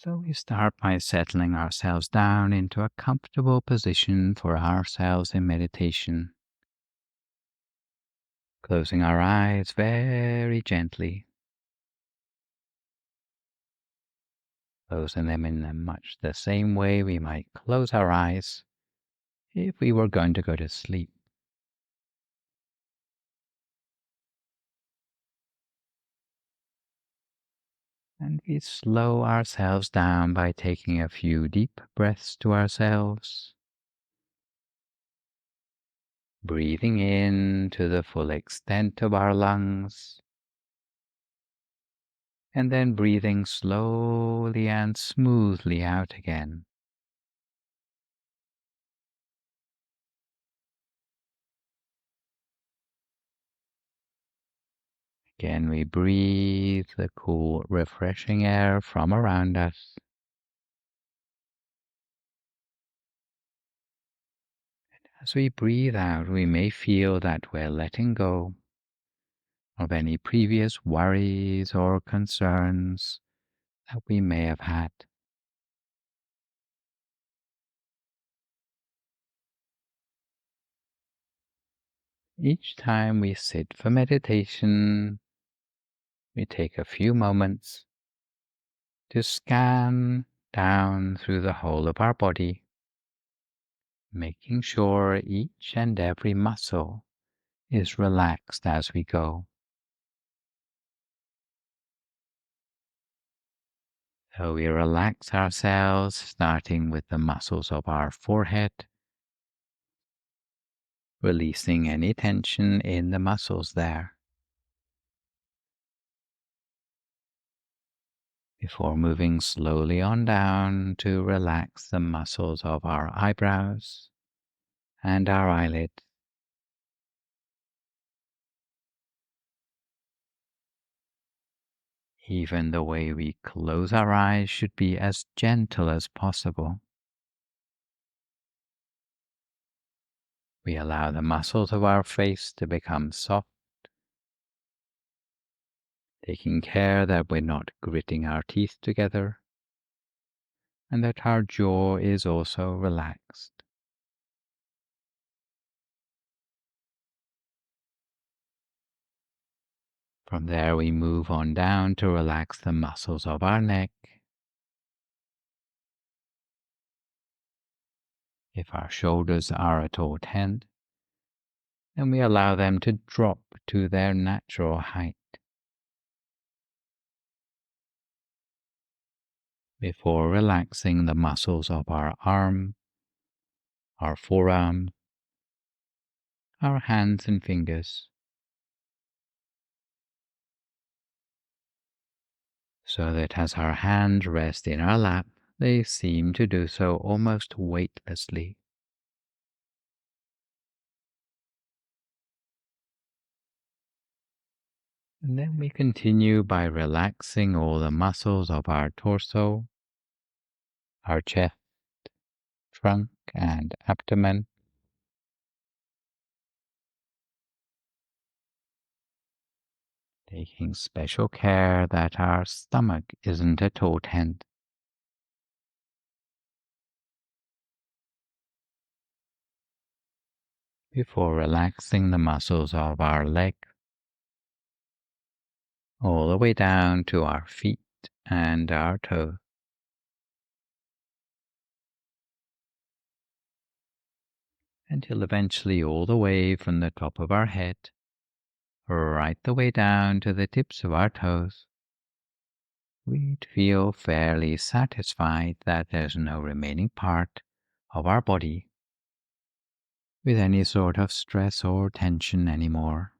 So we start by settling ourselves down into a comfortable position for ourselves in meditation, closing our eyes very gently, closing them in much the same way we might close our eyes if we were going to go to sleep. And we slow ourselves down by taking a few deep breaths to ourselves, breathing in to the full extent of our lungs, and then breathing slowly and smoothly out again. Again, we breathe the cool, refreshing air from around us. As we breathe out, we may feel that we're letting go of any previous worries or concerns that we may have had. Each time we sit for meditation, we take a few moments to scan down through the whole of our body, making sure each and every muscle is relaxed as we go. So we relax ourselves, starting with the muscles of our forehead, releasing any tension in the muscles there, before moving slowly on down to relax the muscles of our eyebrows and our eyelids. Even the way we close our eyes should be as gentle as possible. We allow the muscles of our face to become soft, taking care that we're not gritting our teeth together and that our jaw is also relaxed. From there, we move on down to relax the muscles of our neck. If our shoulders are at all tense, then we allow them to drop to their natural height before relaxing the muscles of our arm, our forearm, our hands and fingers, so that as our hands rest in our lap, they seem to do so almost weightlessly. And then we continue by relaxing all the muscles of our torso, our chest, trunk, and abdomen, taking special care that our stomach isn't at all tense. Before relaxing the muscles of our leg, all the way down to our feet and our toes, until eventually all the way from the top of our head, right the way down to the tips of our toes, we'd feel fairly satisfied that there's no remaining part of our body with any sort of stress or tension anymore.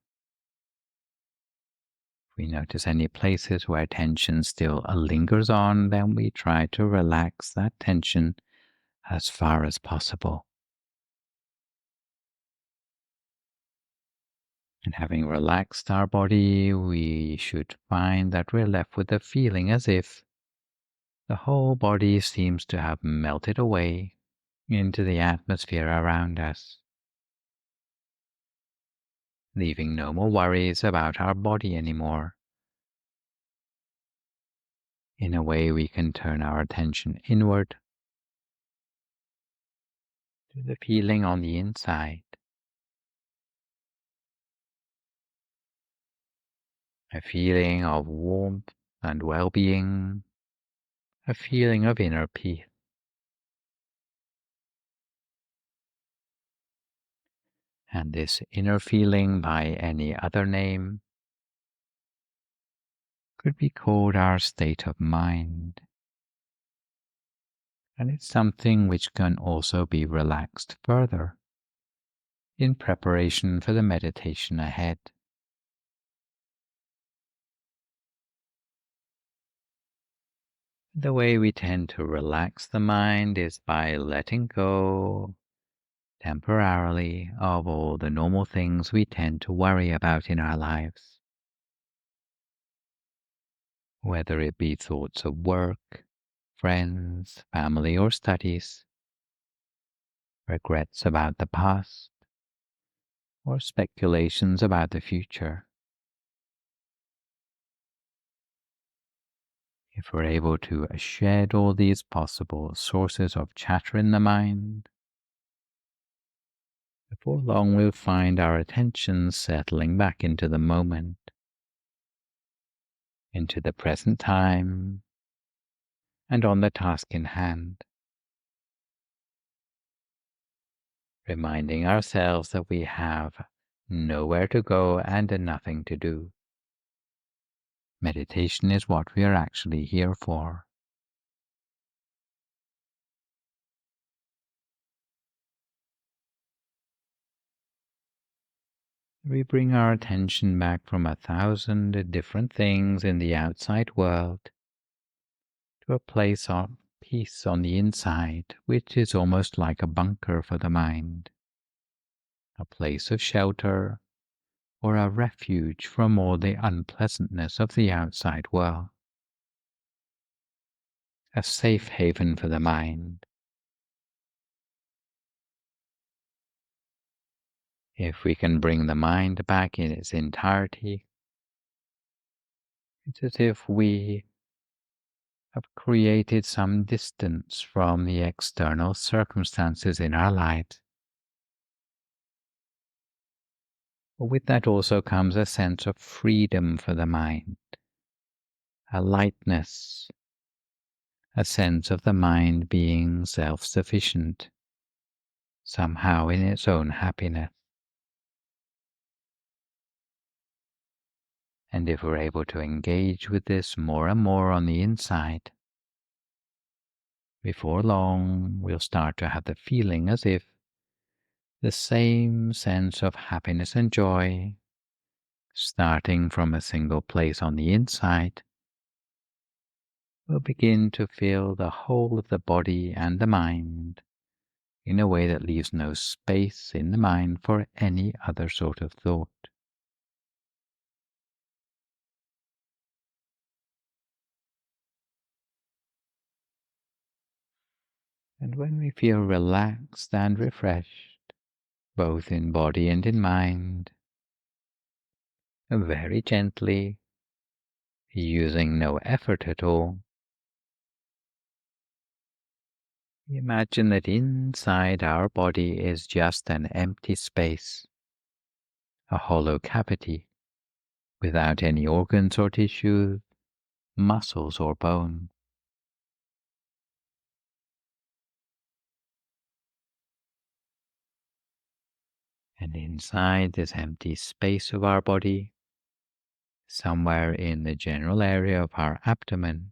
If we notice any places where tension still lingers on, then we try to relax that tension as far as possible. And having relaxed our body, we should find that we're left with a feeling as if the whole body seems to have melted away into the atmosphere around us, leaving no more worries about our body anymore. In a way, we can turn our attention inward to the feeling on the inside, a feeling of warmth and well-being, a feeling of inner peace. And this inner feeling, by any other name, could be called our state of mind. And it's something which can also be relaxed further in preparation for the meditation ahead. The way we tend to relax the mind is by letting go temporarily of all the normal things we tend to worry about in our lives, whether it be thoughts of work, friends, family, or studies, regrets about the past, or speculations about the future. If we're able to shed all these possible sources of chatter in the mind, before long we'll find our attention settling back into the moment, into the present time, and on the task in hand, reminding ourselves that we have nowhere to go and nothing to do. Meditation is what we are actually here for. We bring our attention back from 1,000 different things in the outside world to a place of peace on the inside, which is almost like a bunker for the mind, a place of shelter or a refuge from all the unpleasantness of the outside world, a safe haven for the mind. If we can bring the mind back in its entirety, it's as if we have created some distance from the external circumstances in our lives. But with that also comes a sense of freedom for the mind, a lightness, a sense of the mind being self-sufficient, somehow in its own happiness. And if we're able to engage with this more and more on the inside, before long we'll start to have the feeling as if the same sense of happiness and joy, starting from a single place on the inside, will begin to fill the whole of the body and the mind in a way that leaves no space in the mind for any other sort of thought. And when we feel relaxed and refreshed, both in body and in mind, very gently, using no effort at all, imagine that inside our body is just an empty space, a hollow cavity, without any organs or tissues, muscles or bone. And inside this empty space of our body, somewhere in the general area of our abdomen,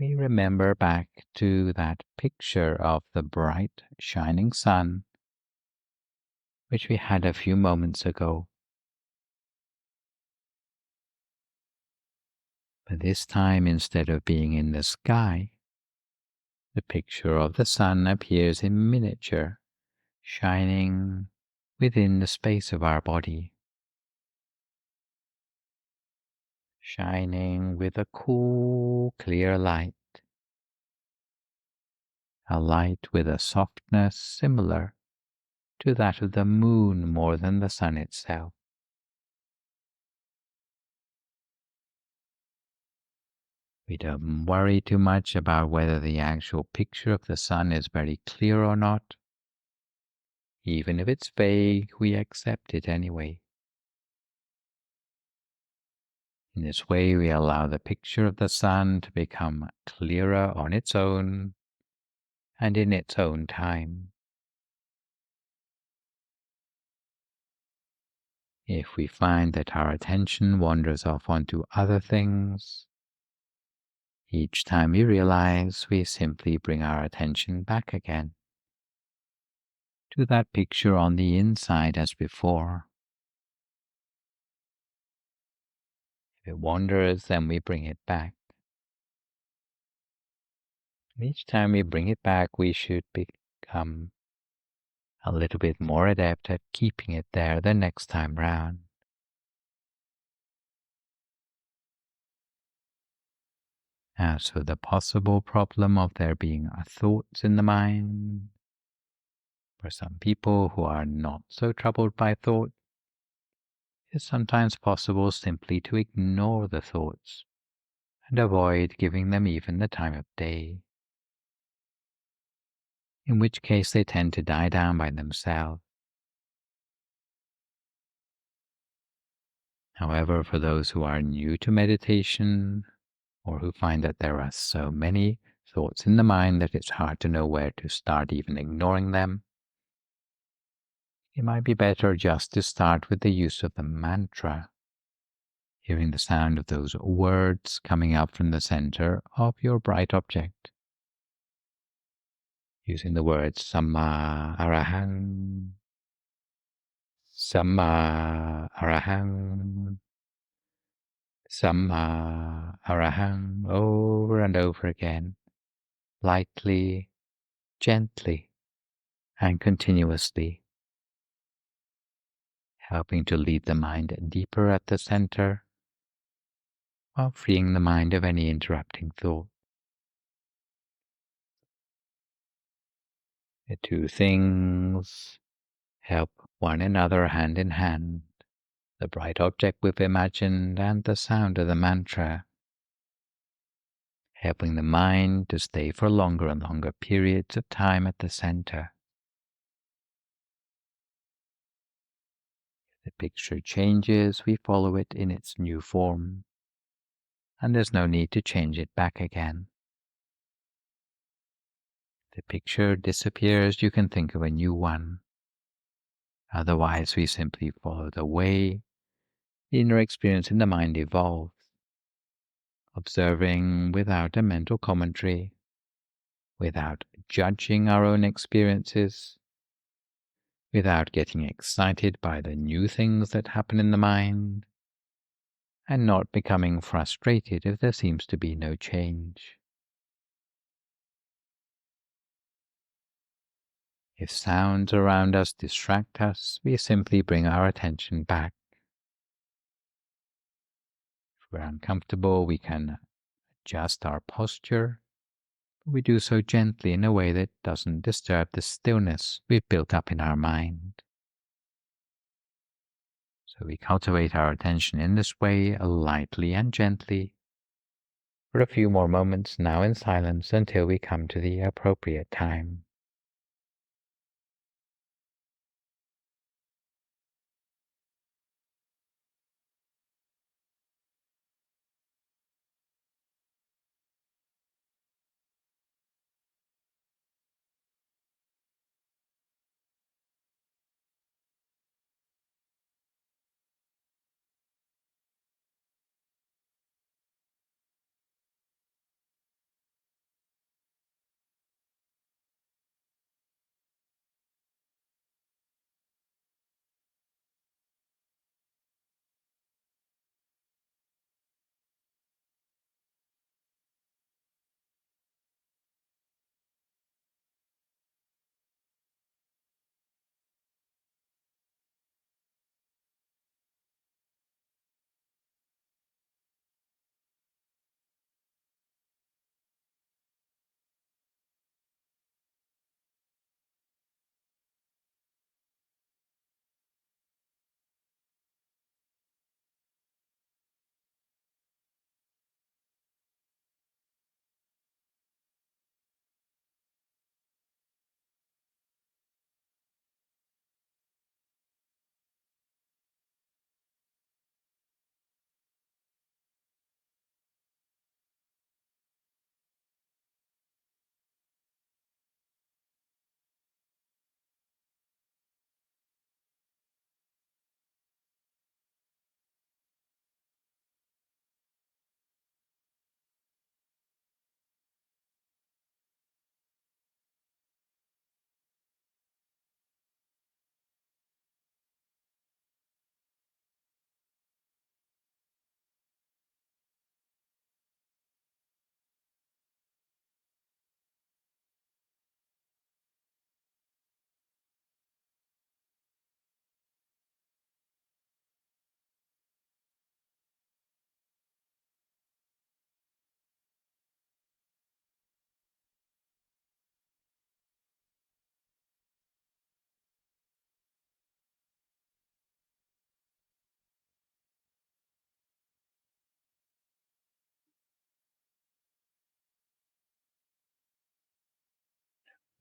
we remember back to that picture of the bright, shining sun, which we had a few moments ago. But this time, instead of being in the sky, the picture of the sun appears in miniature, shining within the space of our body, shining with a cool, clear light, a light with a softness similar to that of the moon more than the sun itself. We don't worry too much about whether the actual picture of the sun is very clear or not. Even if it's vague, we accept it anyway. In this way, we allow the picture of the sun to become clearer on its own and in its own time. If we find that our attention wanders off onto other things, each time we realize, we simply bring our attention back again to that picture on the inside as before. If it wanders, then we bring it back. And each time we bring it back, we should become a little bit more adept at keeping it there the next time round. As for the possible problem of there being thoughts in the mind, for some people who are not so troubled by thought, it's sometimes possible simply to ignore the thoughts and avoid giving them even the time of day, in which case they tend to die down by themselves. However, for those who are new to meditation, or who find that there are so many thoughts in the mind that it's hard to know where to start even ignoring them, it might be better just to start with the use of the mantra, hearing the sound of those words coming up from the center of your bright object, using the words Samma Arahang, Samma Arahang, Samma Arahang over and over again, lightly, gently, and continuously, helping to lead the mind deeper at the center while freeing the mind of any interrupting thought. The two things help one another hand in hand, the bright object we've imagined and the sound of the mantra, helping the mind to stay for longer and longer periods of time at the center. If the picture changes, we follow it in its new form, and there's no need to change it back again. If the picture disappears, you can think of a new one. Otherwise, we simply follow the way the inner experience in the mind evolves, observing without a mental commentary, without judging our own experiences, without getting excited by the new things that happen in the mind, and not becoming frustrated if there seems to be no change. If sounds around us distract us, we simply bring our attention back. If we're uncomfortable, we can adjust our posture. We do so gently in a way that doesn't disturb the stillness we've built up in our mind. So we cultivate our attention in this way, lightly and gently, for a few more moments now in silence until we come to the appropriate time.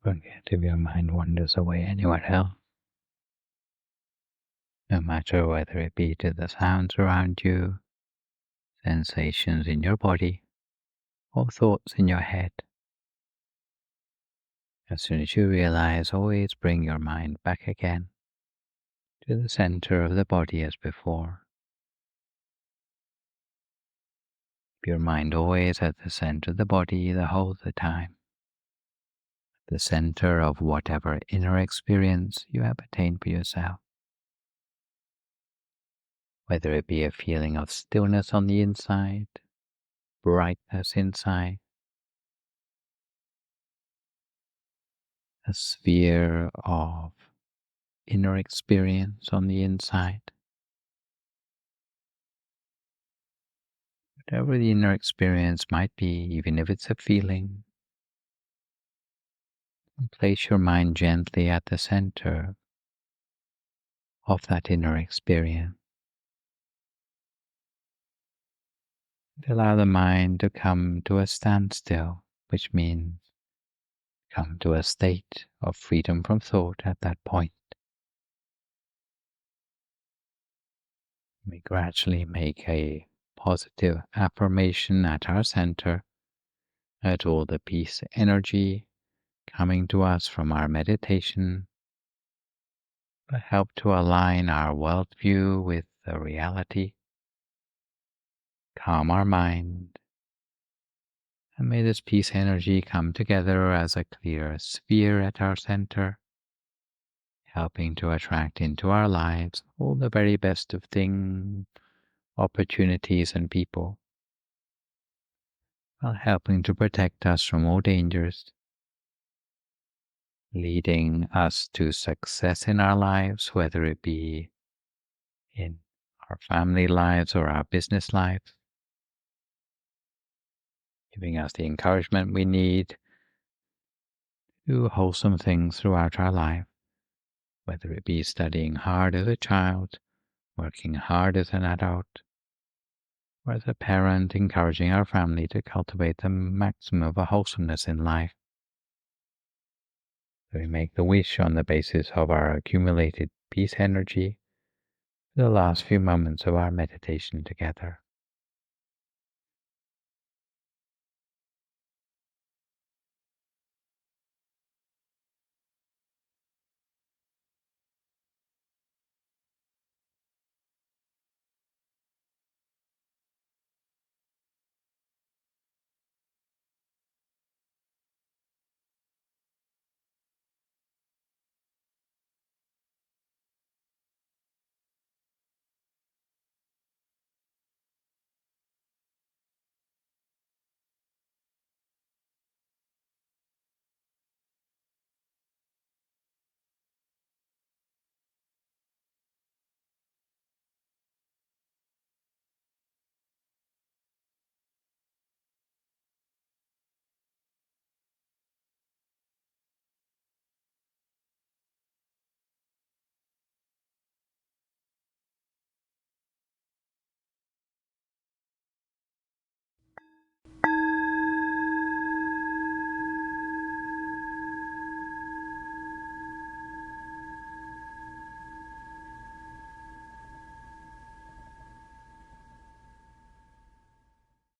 Forget if your mind wanders away anywhere else, no matter whether it be to the sounds around you, sensations in your body, or thoughts in your head. As soon as you realize, always bring your mind back again to the center of the body as before. Keep your mind always at the center of the body the whole the time, the center of whatever inner experience you have attained for yourself. Whether it be a feeling of stillness on the inside, brightness inside, a sphere of inner experience on the inside. Whatever the inner experience might be, even if it's a feeling, place your mind gently at the center of that inner experience. And allow the mind to come to a standstill, which means come to a state of freedom from thought at that point. We gradually make a positive affirmation at our center, at all the peace energy coming to us from our meditation, but help to align our worldview with the reality, calm our mind, and may this peace energy come together as a clear sphere at our center, helping to attract into our lives all the very best of things, opportunities, and people, while helping to protect us from all dangers, leading us to success in our lives, whether it be in our family lives or our business lives, giving us the encouragement we need to do wholesome things throughout our life, whether it be studying hard as a child, working hard as an adult, or as a parent encouraging our family to cultivate the maximum of wholesomeness in life. So we make the wish on the basis of our accumulated peace energy for the last few moments of our meditation together.